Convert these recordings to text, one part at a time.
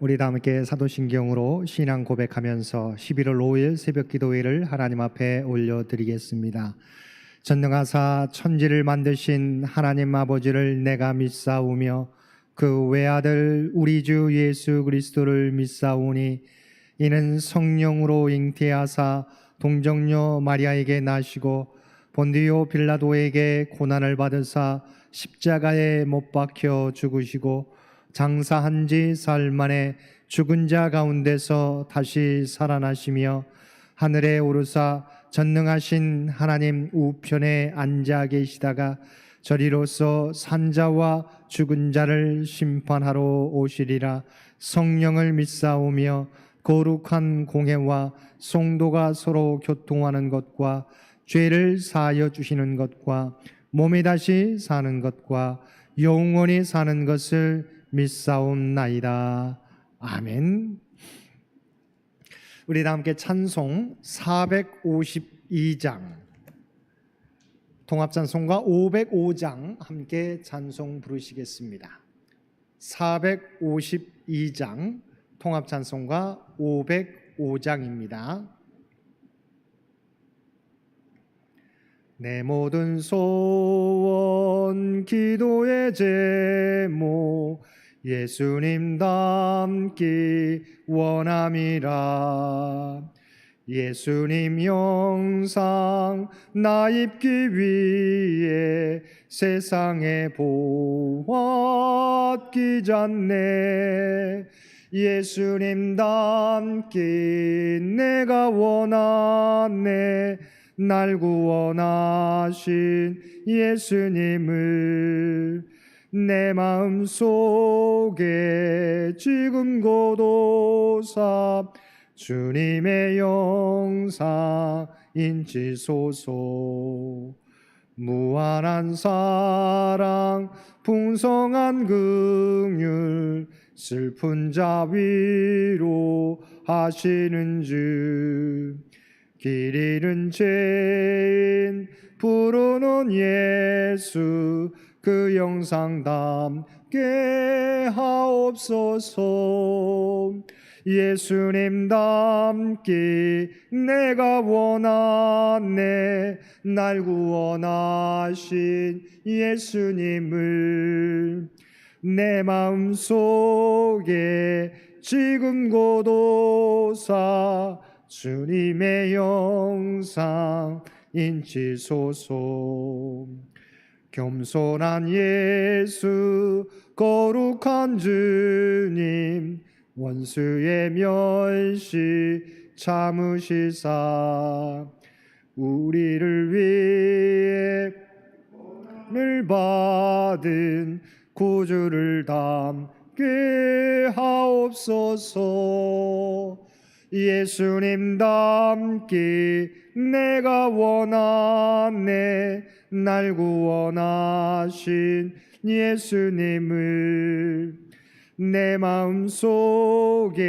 우리 다 함께 사도신경으로 신앙 고백하면서 11월 5일 새벽 기도회를 하나님 앞에 올려드리겠습니다. 전능하사 천지를 만드신 하나님 아버지를 내가 믿사오며 그 외아들 우리 주 예수 그리스도를 믿사오니 이는 성령으로 잉태하사 동정녀 마리아에게 나시고 본디오 빌라도에게 고난을 받으사 십자가에 못 박혀 죽으시고 장사한 지 사흘 만에 죽은 자 가운데서 다시 살아나시며 하늘에 오르사 전능하신 하나님 우편에 앉아 계시다가 저리로서 산자와 죽은 자를 심판하러 오시리라. 성령을 믿사오며 거룩한 공회와 성도가 서로 교통하는 것과 죄를 사하여 주시는 것과 몸이 다시 사는 것과 영원히 사는 것을 믿사옵나이다. 아멘. 우리 다 함께 찬송 452장, 통합찬송가 505장 함께 찬송 부르시겠습니다. 452장 통합찬송가 505장입니다. 내 모든 소원 기도의 제목 예수님 닮기 원함이라. 예수님 영상 나 입기 위해 세상에 보았기 전에 예수님 닮기 내가 원하네. 날 구원하신 예수님을 내 마음속에 지금 고도사 주님의 영상 인치소서. 무한한 사랑 풍성한 긍휼 슬픈 자 위로 하시는 주. 길 잃은 죄인 부르는 예수 그 영상 담게 하옵소서. 예수님 닮기 내가 원하네. 날 구원하신 예수님을 내 마음속에 지금 고도사 주님의 영상 인치소서. 겸손한 예수 거룩한 주님 원수의 멸시 참으시사 우리를 위해 을 받은 구주를 담게 하옵소서. 예수님 닮기 내가 원하네. 날 구원하신 예수님을 내 마음속에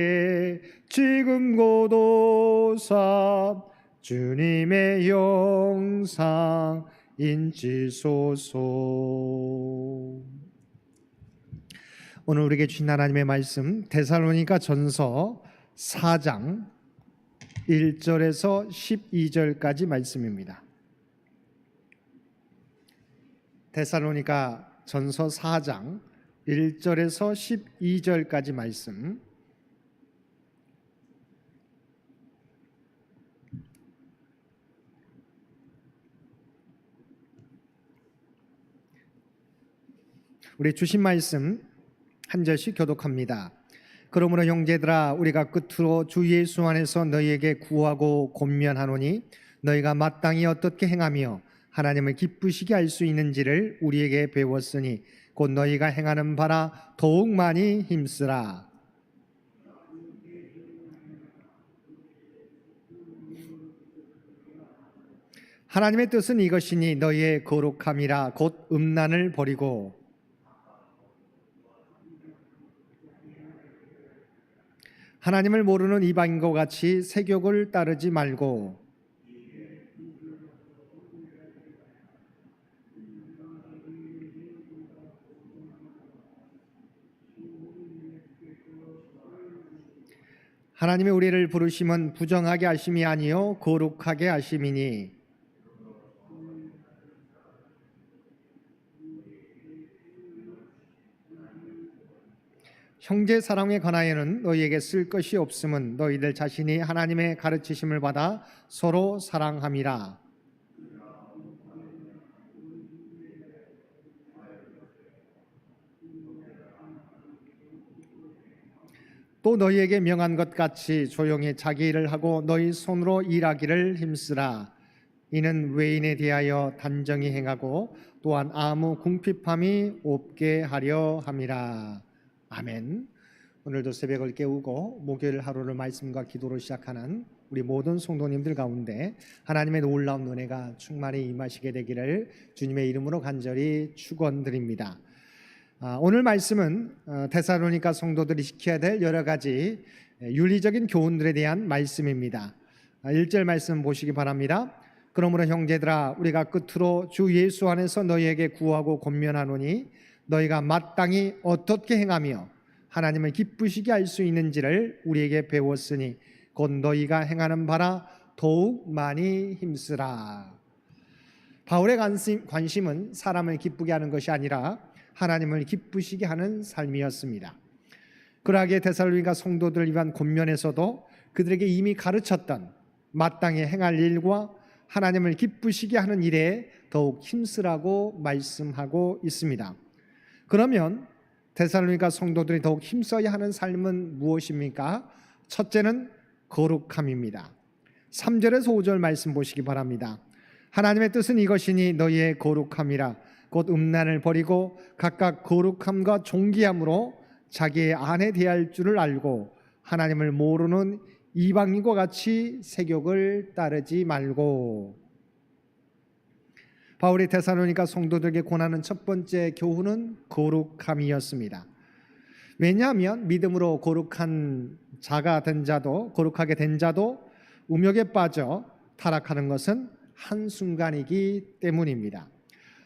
지금 고도사 주님의 영상 인치소서. 오늘 우리에게 주신 하나님의 말씀 데살로니가 전서 4장 1절에서 12절까지 말씀입니다. 데살로니가 전서 4장 1절에서 12절까지 말씀. 우리 주신 말씀 한 절씩 교독합니다. 그러므로 형제들아 우리가 끝으로 주 예수 안에서 너희에게 구하고 권면하노니 너희가 마땅히 어떻게 행하며 하나님을 기쁘시게 할 수 있는지를 우리에게 배웠으니 곧 너희가 행하는 바라 더욱 많이 힘쓰라. 하나님의 뜻은 이것이니 너희의 거룩함이라. 곧 음란을 버리고 하나님을 모르는 이방인과 같이 세욕을 따르지 말고 하나님의 우리를 부르심은 부정하게 하심이 아니요 거룩하게 하심이니 형제 사랑에 관하여는 너희에게 쓸 것이 없음은 너희들 자신이 하나님의 가르치심을 받아 서로 사랑함이라. 또 너희에게 명한 것 같이 조용히 자기 일을 하고 너희 손으로 일하기를 힘쓰라. 이는 외인에 대하여 단정히 행하고 또한 아무 궁핍함이 없게 하려 함이라. 아멘. 오늘도 새벽을 깨우고 목요일 하루를 말씀과 기도로 시작하는 우리 모든 성도님들 가운데 하나님의 놀라운 은혜가 충만히 임하시게 되기를 주님의 이름으로 간절히 축원드립니다. 오늘 말씀은 데살로니가 성도들이 지켜야 될 여러 가지 윤리적인 교훈들에 대한 말씀입니다. 1절 말씀 보시기 바랍니다. 그러므로 형제들아 우리가 끝으로 주 예수 안에서 너희에게 구하고 권면하노니 너희가 마땅히 어떻게 행하며 하나님을 기쁘시게 할 수 있는지를 우리에게 배웠으니 곧 너희가 행하는 바라 더욱 많이 힘쓰라. 바울의 관심은 사람을 기쁘게 하는 것이 아니라 하나님을 기쁘시게 하는 삶이었습니다. 그러하기에 데살로니가 성도들을 위한 권면에서도 그들에게 이미 가르쳤던 마땅히 행할 일과 하나님을 기쁘시게 하는 일에 더욱 힘쓰라고 말씀하고 있습니다. 그러면 데살로니가 성도들이 더욱 힘써야 하는 삶은 무엇입니까? 첫째는 거룩함입니다. 3절에서 5절 말씀 보시기 바랍니다. 하나님의 뜻은 이것이니 너희의 거룩함이라. 곧 음란을 버리고 각각 거룩함과 존귀함으로 자기의 아내 대할 줄을 알고 하나님을 모르는 이방인과 같이 세욕을 따르지 말고. 바울이 데살로니가 성도들에게 권하는 첫 번째 교훈은 거룩함이었습니다. 왜냐하면 믿음으로 거룩한 자가 된 자도 거룩하게 된 자도 음욕에 빠져 타락하는 것은 한순간이기 때문입니다.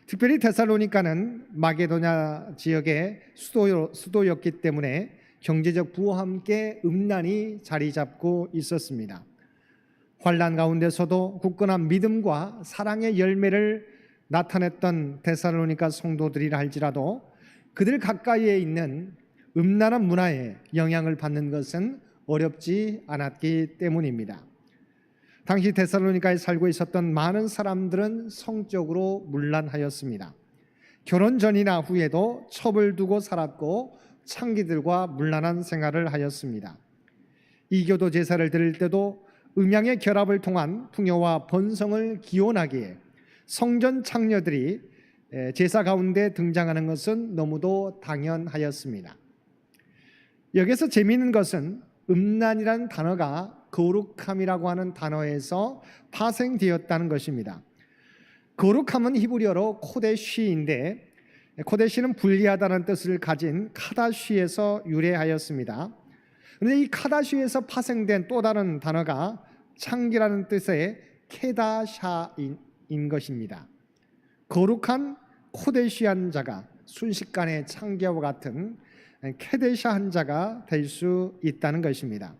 특별히 데살로니가는 마게도냐 지역의 수도였기 때문에 경제적 부와 함께 음란이 자리 잡고 있었습니다. 환난 가운데서도 굳건한 믿음과 사랑의 열매를 나타냈던 데살로니가 성도들이라 할지라도 그들 가까이에 있는 음란한 문화에 영향을 받는 것은 어렵지 않았기 때문입니다. 당시 데살로니가에 살고 있었던 많은 사람들은 성적으로 문란하였습니다. 결혼 전이나 후에도 첩을 두고 살았고 창기들과 문란한 생활을 하였습니다. 이교도 제사를 드릴 때도 음양의 결합을 통한 풍요와 번성을 기원하기에 성전 창녀들이 제사 가운데 등장하는 것은 너무도 당연하였습니다. 여기서 재미있는 것은 음란이라는 단어가 거룩함이라고 하는 단어에서 파생되었다는 것입니다. 거룩함은 히브리어로 코데시인데 코데시는 분리하다는 뜻을 가진 카다시에서 유래하였습니다. 그런데 이 카다시에서 파생된 또 다른 단어가 창기라는 뜻의 케다샤인 것입니다. 거룩한 코데시한 자가 순식간에 창기와 같은 케데샤한 자가 될 수 있다는 것입니다.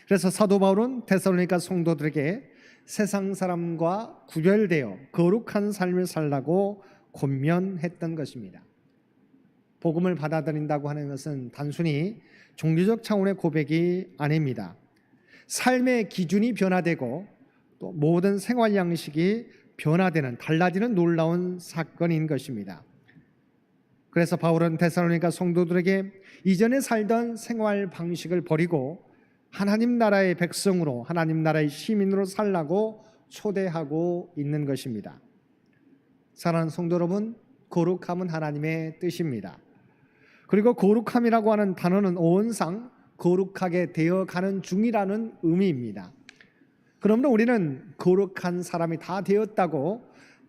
그래서 사도 바울은 데살로니가 성도들에게 세상 사람과 구별되어 거룩한 삶을 살라고 권면했던 것입니다. 복음을 받아들인다고 하는 것은 단순히 종교적 차원의 고백이 아닙니다. 삶의 기준이 변화되고 또 모든 생활 양식이 변화되는 달라지는 놀라운 사건인 것입니다. 그래서 바울은 데살로니가 성도들에게 이전에 살던 생활 방식을 버리고 하나님 나라의 백성으로 하나님 나라의 시민으로 살라고 초대하고 있는 것입니다. 사랑하는 성도 여러분, 거룩함은 하나님의 뜻입니다. 그리고 거룩함이라고 하는 단어는 어원상 거룩하게 되어가는 중이라는 의미입니다. 그러므로 우리는 거룩한 사람이 다 되었다고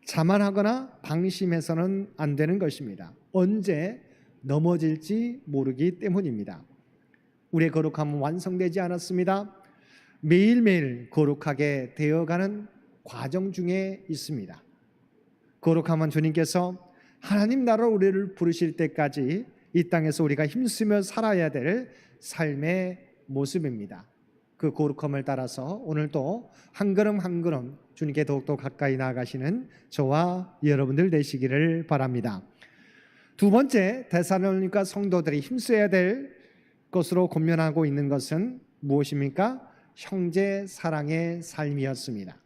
자만하거나 방심해서는 안 되는 것입니다. 언제 넘어질지 모르기 때문입니다. 우리의 거룩함은 완성되지 않았습니다. 매일매일 거룩하게 되어가는 과정 중에 있습니다. 거룩함은 주님께서 하나님 나라로 우리를 부르실 때까지 이 땅에서 우리가 힘쓰며 살아야 될 삶의 모습입니다. 그 거룩함을 따라서 오늘도 한 걸음 한 걸음 주님께 더욱더 가까이 나아가시는 저와 여러분들 되시기를 바랍니다. 두 번째, 데살로니가 성도들이 힘써야 될 것으로 권면하고 있는 것은 무엇입니까? 형제 사랑의 삶이었습니다.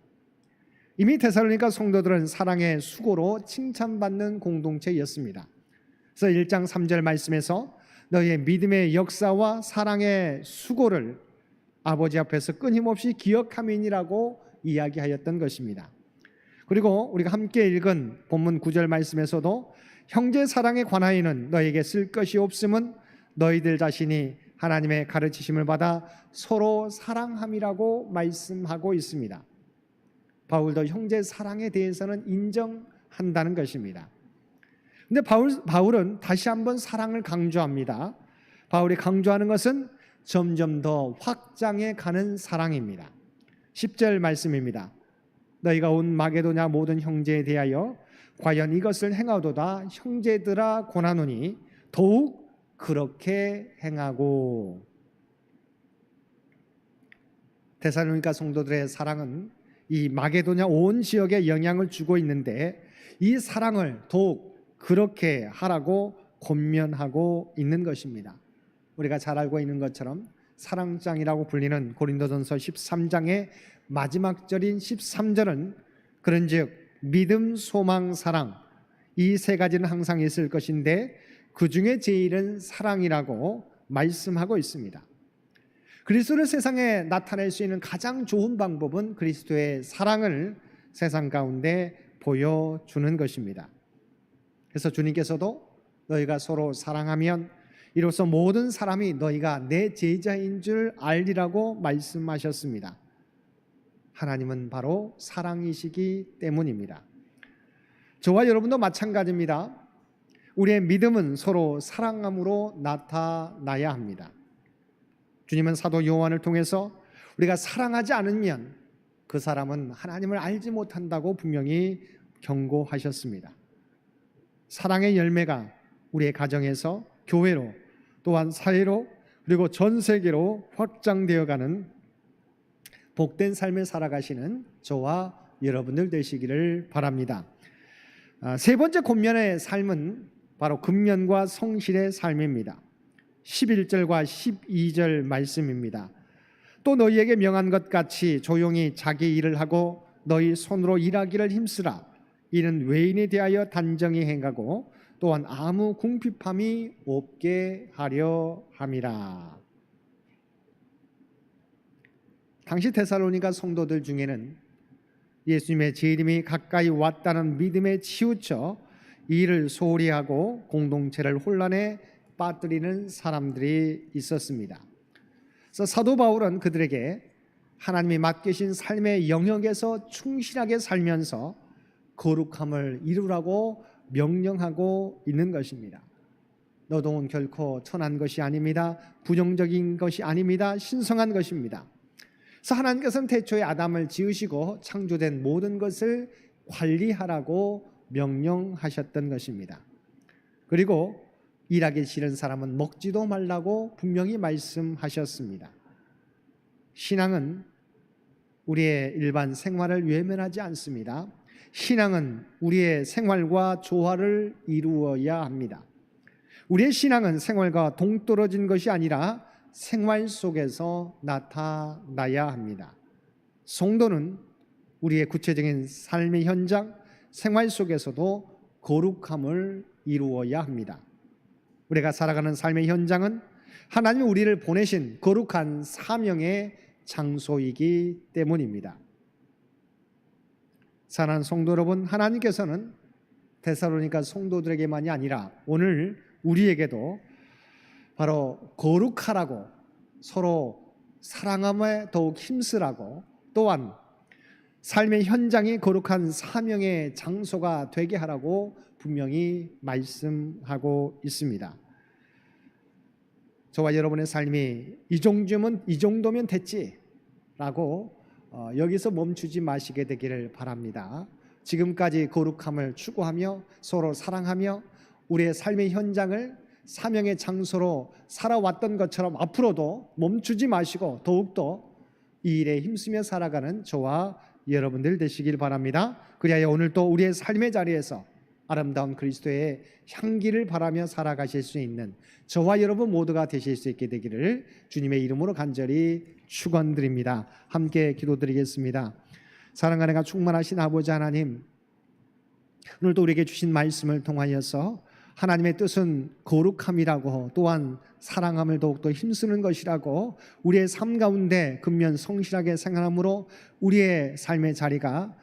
이미 데살로니가 성도들은 사랑의 수고로 칭찬받는 공동체였습니다. 그래서 1장 3절 말씀에서 너희의 믿음의 역사와 사랑의 수고를 아버지 앞에서 끊임없이 기억함이니라고 이야기하였던 것입니다. 그리고 우리가 함께 읽은 본문 9절 말씀에서도 형제 사랑에 관하여는 너희에게 쓸 것이 없음은 너희들 자신이 하나님의 가르치심을 받아 서로 사랑함이라고 말씀하고 있습니다. 바울도 형제 사랑에 대해서는 인정한다는 것입니다. 근데 바울은 다시 한번 사랑을 강조합니다. 바울이 강조하는 것은 점점 더 확장해 가는 사랑입니다. 10절 말씀입니다. 너희가 온 마게도냐 모든 형제에 대하여 과연 이것을 행하도다 형제들아 권하노니 더욱 그렇게 행하고. 데살로니가 성도들의 사랑은 이 마게도냐 온 지역에 영향을 주고 있는데 이 사랑을 더욱 그렇게 하라고 권면하고 있는 것입니다. 우리가 잘 알고 있는 것처럼 사랑장이라고 불리는 고린도전서 13장의 마지막 절인 13절은 그런즉 믿음, 소망, 사랑 이 세 가지는 항상 있을 것인데 그 중에 제일은 사랑이라고 말씀하고 있습니다. 그리스도를 세상에 나타낼 수 있는 가장 좋은 방법은 그리스도의 사랑을 세상 가운데 보여주는 것입니다. 그래서 주님께서도 너희가 서로 사랑하면 이로써 모든 사람이 너희가 내 제자인 줄 알리라고 말씀하셨습니다. 하나님은 바로 사랑이시기 때문입니다. 저와 여러분도 마찬가지입니다. 우리의 믿음은 서로 사랑함으로 나타나야 합니다. 주님은 사도 요한을 통해서 우리가 사랑하지 않으면 그 사람은 하나님을 알지 못한다고 분명히 경고하셨습니다. 사랑의 열매가 우리의 가정에서 교회로 또한 사회로 그리고 전 세계로 확장되어가는 복된 삶을 살아가시는 저와 여러분들 되시기를 바랍니다. 세 번째 권면의 삶은 바로 근면과 성실의 삶입니다. 11절과 12절 말씀입니다. 또 너희에게 명한 것 같이 조용히 자기 일을 하고 너희 손으로 일하기를 힘쓰라. 이는 외인에 대하여 단정히 행하고 또한 아무 궁핍함이 없게 하려 함이라. 당시 데살로니가 성도들 중에는 예수님의 재림이 가까이 왔다는 믿음에 치우쳐 일을 소홀히 하고 공동체를 혼란에 빠뜨리는 사람들이 있었습니다. 그래서 사도 바울은 그들에게 하나님이 맡기신 삶의 영역에서 충실하게 살면서 거룩함을 이루라고 명령하고 있는 것입니다. 노동은 결코 천한 것이 아닙니다. 부정적인 것이 아닙니다. 신성한 것입니다. 그래서 하나님께서는 태초에 아담을 지으시고 창조된 모든 것을 관리하라고 명령하셨던 것입니다. 그리고 일하기 싫은 사람은 먹지도 말라고 분명히 말씀하셨습니다. 신앙은 우리의 일반 생활을 외면하지 않습니다. 신앙은 우리의 생활과 조화를 이루어야 합니다. 우리의 신앙은 생활과 동떨어진 것이 아니라 생활 속에서 나타나야 합니다. 성도는 우리의 구체적인 삶의 현장, 생활 속에서도 거룩함을 이루어야 합니다. 우리가 살아가는 삶의 현장은 하나님이 우리를 보내신 거룩한 사명의 장소이기 때문입니다. 사랑하는 성도 여러분, 하나님께서는 데살로니가 성도들에게만이 아니라 오늘 우리에게도 바로 거룩하라고, 서로 사랑함에 더욱 힘쓰라고, 또한 삶의 현장이 거룩한 사명의 장소가 되게 하라고 분명히 말씀하고 있습니다. 저와 여러분의 삶이 이 정도면 됐지라고 여기서 멈추지 마시게 되기를 바랍니다. 지금까지 거룩함을 추구하며 서로 사랑하며 우리의 삶의 현장을 사명의 장소로 살아왔던 것처럼 앞으로도 멈추지 마시고 더욱더 이 일에 힘쓰며 살아가는 저와 여러분들 되시길 바랍니다. 그리하여 오늘 또 우리의 삶의 자리에서 아름다운 그리스도의 향기를 바라며 살아가실 수 있는 저와 여러분 모두가 되실 수 있게 되기를 주님의 이름으로 간절히 축원드립니다. 함께 기도드리겠습니다. 사랑과 은혜가 충만하신 아버지 하나님, 오늘도 우리에게 주신 말씀을 통하여서 하나님의 뜻은 거룩함이라고, 또한 사랑함을 더욱더 힘쓰는 것이라고, 우리의 삶 가운데 근면 성실하게 생활함으로 우리의 삶의 자리가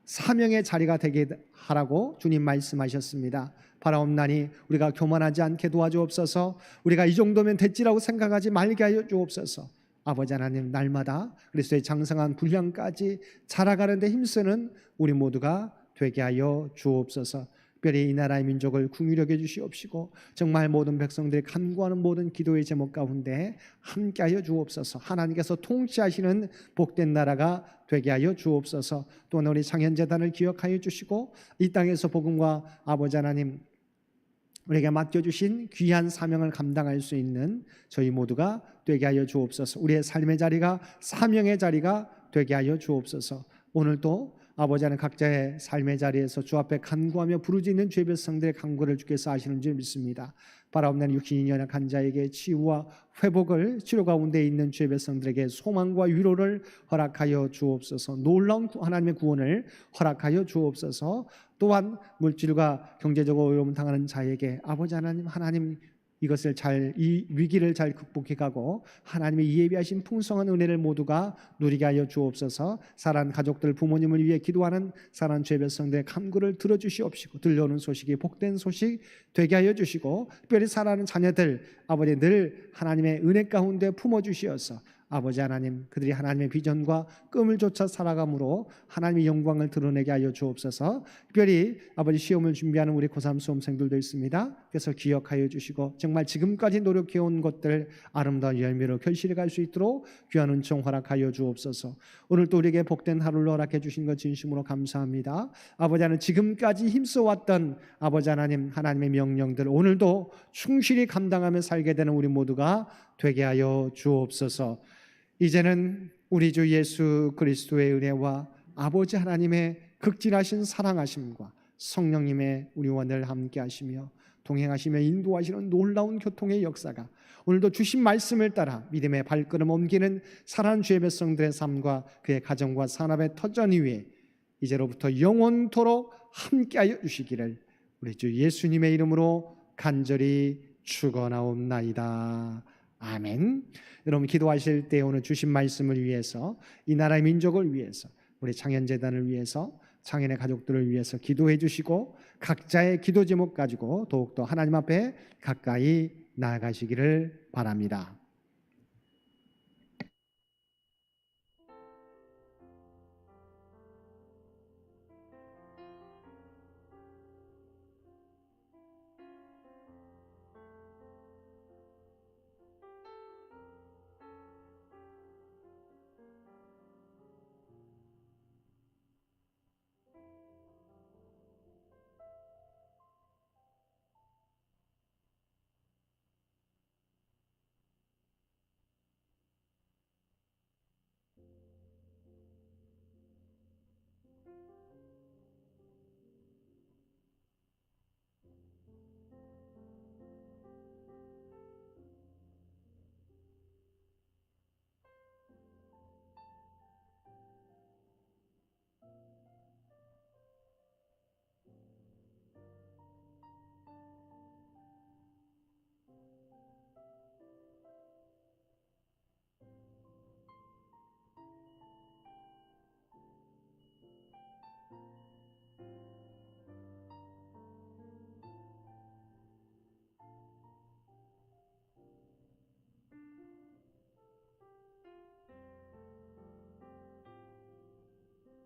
사명의 자리가 되게 하라고 주님 말씀하셨습니다. 바라옵나니 우리가 교만하지 않게 도와주옵소서. 우리가 이 정도면 됐지라고 생각하지 말게 하여 주옵소서. 아버지 하나님, 날마다 그리스도의 장성한 분량까지 자라가는 데 힘쓰는 우리 모두가 되게 하여 주옵소서. 특별히 이 나라의 민족을 긍휼히 여겨 주시옵시고 정말 모든 백성들이 간구하는 모든 기도의 제목 가운데 함께하여 주옵소서. 하나님께서 통치하시는 복된 나라가 되게 하여 주옵소서. 또 우리 창현재단을 기억하여 주시고 이 땅에서 복음과 아버지 하나님 우리에게 맡겨주신 귀한 사명을 감당할 수 있는 저희 모두가 되게 하여 주옵소서. 우리의 삶의 자리가 사명의 자리가 되게 하여 주옵소서. 오늘도 아버지 하나님 각자의 삶의 자리에서 주 앞에 간구하며 부르짖는 주의 백성들의 간구를 주께서 아시는 줄 믿습니다. 바라옵나니 육신이 연약한 자에게 치유와 회복을, 치료 가운데 있는 주의 백성들에게 소망과 위로를 허락하여 주옵소서. 놀라운 하나님의 구원을 허락하여 주옵소서. 또한 물질과 경제적으로 어려움 당하는 자에게 아버지 하나님 이것을 이 위기를 잘 극복해 가고 하나님의 예비하신 풍성한 은혜를 모두가 누리게 하여 주옵소서. 사랑하는 가족들, 부모님을 위해 기도하는 사랑하는 죄 백성들의 간구를 들어주시옵시고 들려오는 소식이 복된 소식 되게 하여 주시고 특별히 사랑하는 자녀들 아버지 늘 하나님의 은혜 가운데 품어주시어서 아버지 하나님 그들이 하나님의 비전과 꿈을 쫓아 살아감으로 하나님의 영광을 드러내게 하여 주옵소서. 특별히 아버지 시험을 준비하는 우리 고3 수험생들도 있습니다. 그래서 기억하여 주시고 정말 지금까지 노력해온 것들 아름다운 열매로 결실해 갈 수 있도록 귀한 은총 허락하여 주옵소서. 오늘도 우리에게 복된 하루를 허락해 주신 것 진심으로 감사합니다. 아버지 하나님 지금까지 힘써왔던 아버지 하나님 하나님의 명령들 오늘도 충실히 감당하며 살게 되는 우리 모두가 되게 하여 주옵소서. 이제는 우리 주 예수 그리스도의 은혜와 아버지 하나님의 극진하신 사랑하심과 성령님의 우리와 늘 함께 하시며 동행하시며 인도하시는 놀라운 교통의 역사가 오늘도 주신 말씀을 따라 믿음의 발걸음 옮기는 사랑하는 주의 백성들의 삶과 그의 가정과 산업의 터전 위에 이제로부터 영원토록 함께하여 주시기를 우리 주 예수님의 이름으로 간절히 축원하옵나이다. 아멘. 여러분 기도하실 때 오늘 주신 말씀을 위해서 이 나라의 민족을 위해서 우리 창현재단을 위해서 창현의 가족들을 위해서 기도해 주시고 각자의 기도 제목 가지고 더욱더 하나님 앞에 가까이 나아가시기를 바랍니다.